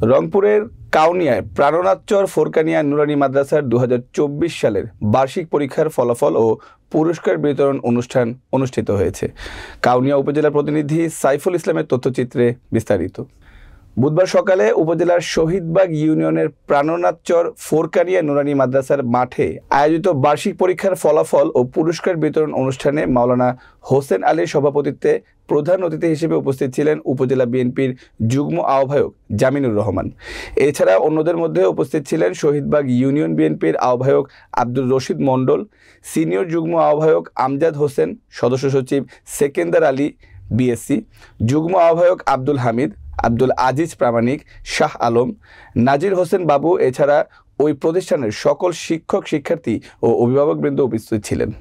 রংপুরের কাউনিয়ায় প্রাণনাথচর ফোরকানিয়া নুরানি মাদ্রাসার 2024 সালের বার্ষিক পরীক্ষার ফলাফল ও পুরস্কার বিতরণ অনুষ্ঠান অনুষ্ঠিত হয়েছে। কাউনিয়া উপজেলা প্রতিনিধি সাইফুল ইসলামের তথ্যচিত্রে বিস্তারিত। বুধবার সকালে উপজেলার শহীদবাগ ইউনিয়নের প্রাণনাথচর ফোরকানিয়া নুরানি মাদ্রাসার মাঠে আয়োজিত বার্ষিক পরীক্ষার ফলাফল ও পুরস্কার বিতরণ অনুষ্ঠানে মাওলানা হোসেন আলীর সভাপতিত্বে প্রধান অতিথি হিসেবে উপস্থিত ছিলেন উপজেলা বিএনপির যুগ্ম আহ্বায়ক জামিনুর রহমান। এছাড়া অন্যদের মধ্যে উপস্থিত ছিলেন শহীদবাগ ইউনিয়ন বিএনপির আহ্বায়ক আব্দুর রশিদ মণ্ডল, সিনিয়র যুগ্ম আহ্বায়ক আমজাদ হোসেন, সদস্য সচিব সেকেন্দার আলী বিএসসি, যুগ্ম আহ্বায়ক আব্দুল হামিদ, আব্দুল আজিজ প্রামাণিক, শাহ আলম, নাজির হোসেন বাবু। এছাড়া ওই প্রতিষ্ঠানের সকল শিক্ষক, শিক্ষার্থী ও অভিভাবকবৃন্দ উপস্থিত ছিলেন।